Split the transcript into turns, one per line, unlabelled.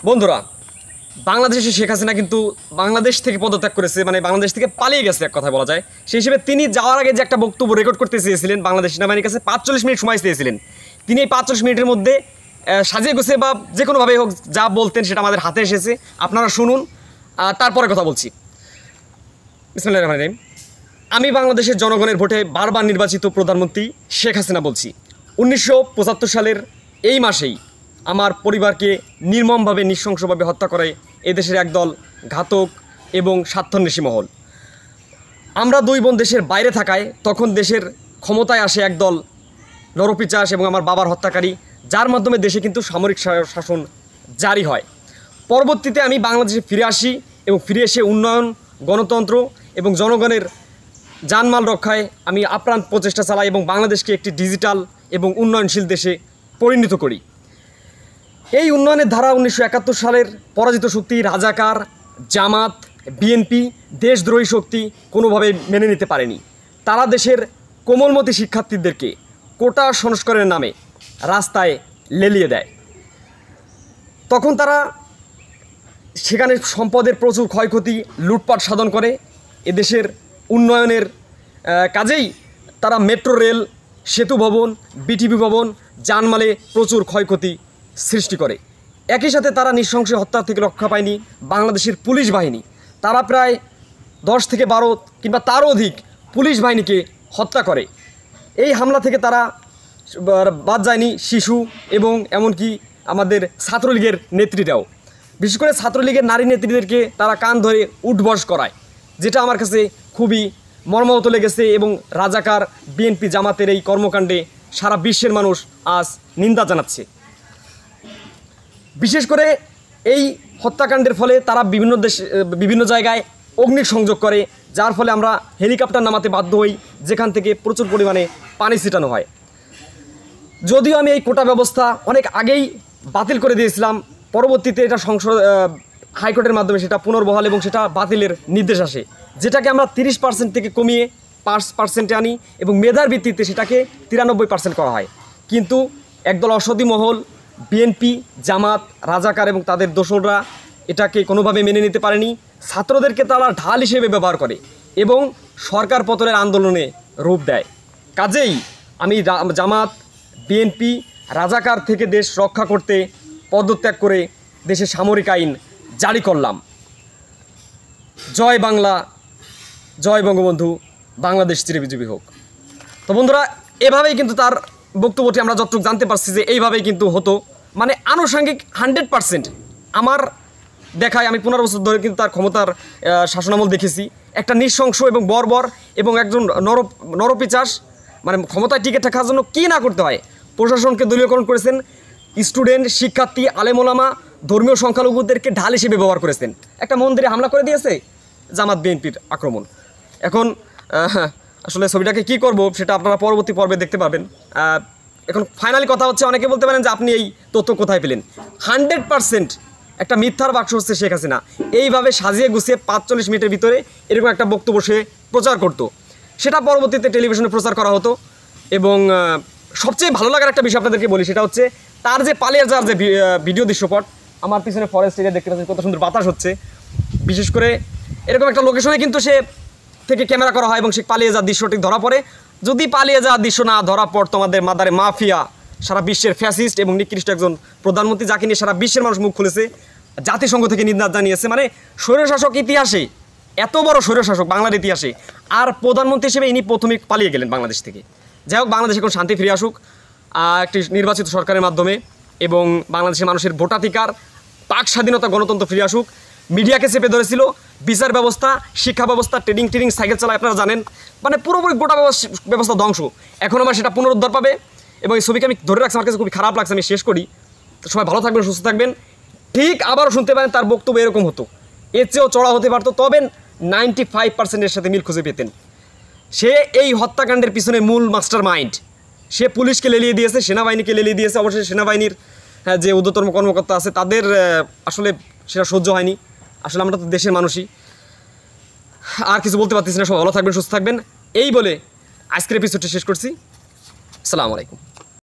বন্ধুরা, বাংলাদেশে শেখ হাসিনা কিন্তু বাংলাদেশ থেকে পদত্যাগ করেছে, মানে বাংলাদেশ থেকে পালিয়ে গেছে এক কথা বলা যায়। সেই হিসেবে তিনি যাওয়ার আগে যে একটা বক্তব্য রেকর্ড করতে চেয়েছিলেন, বাংলাদেশ সেনাবাহিনীর কাছে 45 মিনিট সময় চেয়েছিলেন। তিনি এই 45 মিনিটের মধ্যে সাজিয়ে গুছিয়ে বা যে কোনোভাবে হোক যা বলতেন সেটা আমাদের হাতে এসেছে। আপনারা শুনুন, তারপরে কথা বলছি। বিসমিল্লাহির রহমানির রহিম। আমি বাংলাদেশের জনগণের ভোটে বারবার নির্বাচিত প্রধানমন্ত্রী শেখ হাসিনা বলছি। 1975 সালের এই মাসেই আমার পরিবারকে নির্মমভাবে নৃশংসভাবে হত্যা করে এদেশের একদল ঘাতক এবং স্বার্থান্বেষী মহল। আমরা দুই বোন দেশের বাইরে থাকায় তখন দেশের ক্ষমতায় আসে একদল নরপিচাস এবং আমার বাবার হত্যাকারী, যার মাধ্যমে দেশে কিন্তু সামরিক শাসন জারি হয়। পরবর্তীতে আমি বাংলাদেশে ফিরে আসি এবং ফিরে এসে উন্নয়ন, গণতন্ত্র এবং জনগণের জানমাল রক্ষায় আমি আপ্রাণ প্রচেষ্টা চালাই এবং বাংলাদেশকে একটি ডিজিটাল এবং উন্নয়নশীল দেশে পরিণত করি। এই উন্নয়নের ধারা 1971 সালের পরাজিত শক্তি রাজাকার, জামাত, বিএনপি, দেশদ্রোহী শক্তি কোনোভাবে মেনে নিতে পারেনি। তারা দেশের কোমলমতি শিক্ষার্থীদেরকে কোটা সংস্কারের নামে রাস্তায় লেলিয়ে দেয়। তখন তারা সেখানে সম্পদের প্রচুর ক্ষয়ক্ষতি, লুটপাট সাধন করে। এদেশের উন্নয়নের কাজেই তারা মেট্রো রেল, সেতু ভবন, বিটিভি ভবন, জানমালে প্রচুর ক্ষয়ক্ষতি সৃষ্টি করে। একই সাথে তারা নৃশংস হত্যা থেকে রক্ষা পায়নি বাংলাদেশের পুলিশ বাহিনী। তারা প্রায় 10 থেকে 12 কিংবা তারও অধিক পুলিশ বাহিনীকে হত্যা করে। এই হামলা থেকে তারা বাদ যায়নি শিশু এবং এমনকি আমাদের ছাত্রলীগের নেত্রীরাও। বিশেষ করে ছাত্রলীগের নারী নেত্রীদেরকে তারা কান ধরে উঠবস করায়, যেটা আমার কাছে খুবই মর্মাহত লেগেছে। এবং রাজাকার, বিএনপি, জামাতের এই কর্মকাণ্ডে সারা বিশ্বের মানুষ আজ নিন্দা জানাচ্ছে। বিশেষ করে এই হত্যাকাণ্ডের ফলে তারা বিভিন্ন জায়গায় অগ্নিসংযোগ করে, যার ফলে আমরা হেলিকপ্টার নামাতে বাধ্য হই, যেখান থেকে প্রচুর পরিমাণে পানি ছিটানো হয়। যদিও আমি এই কোটা ব্যবস্থা অনেক আগেই বাতিল করে দিয়েছিলাম, পরবর্তীতে এটা হাইকোর্টের মাধ্যমে সেটা পুনর্বহাল এবং সেটা বাতিলের নির্দেশ আসে, যেটাকে আমরা 30% থেকে কমিয়ে 5% আনি এবং মেধার ভিত্তিতে সেটাকে 93% করা হয়। কিন্তু একদল অসদি মহল, বিএনপি, জামাত, রাজাকার এবং তাদের দোসররা এটাকে কোনোভাবে মেনে নিতে পারেনি। ছাত্রদেরকে তারা ঢাল হিসেবে ব্যবহার করে এবং সরকার পতনের আন্দোলনে রূপ দেয়। কাজেই আমি জামাত, বিএনপি, রাজাকার থেকে দেশ রক্ষা করতে পদত্যাগ করে দেশের সামরিক আইন জারি করলাম। জয় বাংলা, জয় বঙ্গবন্ধু, বাংলাদেশ চিরবিজয়ী হোক। তো বন্ধুরা, এভাবেই কিন্তু তার বক্তব্যটি আমরা যতটুকু জানতে পারছি যে এইভাবেই কিন্তু হতো, মানে আনুষঙ্গিক 100% আমার দেখায়। আমি 15 বছর ধরে কিন্তু তার ক্ষমতার শাসনামল দেখেছি। একটা নৃশংস এবং বর্বর এবং একজন নরপিচাস, মানে ক্ষমতায় টিকে থাকার জন্য কী না করতে হয়। প্রশাসনকে দলীয়করণ করেছেন, স্টুডেন্ট, শিক্ষার্থী, আলেমোলামা, ধর্মীয় সংখ্যালঘুদেরকে ঢাল হিসেবে ব্যবহার করেছেন। একটা মন্দিরে হামলা করে দিয়েছে জামাত বিএনপির আক্রমণ। এখন আসলে ছবিটাকে কি করব সেটা আপনারা পরবর্তী পর্বে দেখতে পাবেন। এখন ফাইনালি কথা হচ্ছে, অনেকে বলতে পারেন যে আপনি এই তথ্য কোথায় পেলেন। 100% একটা মিথ্যার বাক্স হচ্ছে শেখ হাসিনা। এইভাবে সাজিয়ে গুছিয়ে 45 মিনিটের ভিতরে এরকম একটা বক্তব্য সে প্রচার করতো, সেটা পরবর্তীতে টেলিভিশনে প্রচার করা হতো। এবং সবচেয়ে ভালো লাগার একটা বিষয় আপনাদেরকে বলি, সেটা হচ্ছে তার যে পালিয়ে যাওয়ার যে ভিডিও দৃশ্যপট। আমার পিছনে ফরেস্ট এরিয়া দেখতে পাচ্ছেন, কত সুন্দর বাতাস হচ্ছে। বিশেষ করে এরকম একটা লোকেশনে কিন্তু সে থেকে ক্যামেরা করা হয় এবং সে পালিয়ে যাওয়ার দৃশ্যটি ধরা পড়ে। যদি পালিয়ে যাওয়ার দৃশ্য না ধরা পড়তো, আমাদের মাদারে মাফিয়া, সারা বিশ্বের ফ্যাসিস্ট এবং নিকৃষ্ট একজন প্রধানমন্ত্রী, যাকে নিয়ে সারা বিশ্বের মানুষ মুখ খুলেছে, জাতিসংঘ থেকে নিন্দা জানিয়েছে। মানে স্বৈরশাসক ইতিহাসে, এত বড় স্বৈরশাসক বাংলার ইতিহাসে, আর প্রধানমন্ত্রী হিসেবে ইনি প্রথমেই পালিয়ে গেলেন বাংলাদেশ থেকে। যাই হোক, বাংলাদেশে এখন শান্তি ফিরে আসুক একটি নির্বাচিত সরকারের মাধ্যমে, এবং বাংলাদেশের মানুষের ভোটাধিকার, বাক স্বাধীনতা, গণতন্ত্র ফিরে আসুক। মিডিয়াকে চেপে ধরেছিল, বিচার ব্যবস্থা, শিক্ষা ব্যবস্থা, ট্রেডিং সাইকেল চালায়, আপনারা জানেন, মানে পুরোপুরি গোটা ব্যবস্থা ধ্বংস। এখন আবার সেটা পুনরুদ্ধার পাবে। এবং এই ছবিকে আমি ধরে রাখছি, আমার কাছে খুবই খারাপ লাগছে। আমি শেষ করি। তো সবাই ভালো থাকবেন, সুস্থ থাকবেন। ঠিক আবারও শুনতে পারেন তার বক্তব্য এরকম হতো, এর চেয়েও চড়া হতে পারতো, তবে 95% এর সাথে মিল খুঁজে পেতেন। সে এই হত্যাকাণ্ডের পিছনে মূল মাস্টার মাইন্ড। সে পুলিশকে লেলিয়ে দিয়েছে, সেনাবাহিনীকে লেলিয়ে দিয়েছে। অবশ্যই সেনাবাহিনীর যে ঊর্ধ্বতন কর্মকর্তা আছে তাদের আসলে সেটা সহ্য হয়নি। আসলে আমরা তো দেশের মানুষই। আর কিছু বলতে পারতেছি না। সবাই ভালো থাকবেন, সুস্থ থাকবেন, এই বলে আজকের এপিসোডটি শেষ করছি। আসসালামু আলাইকুম।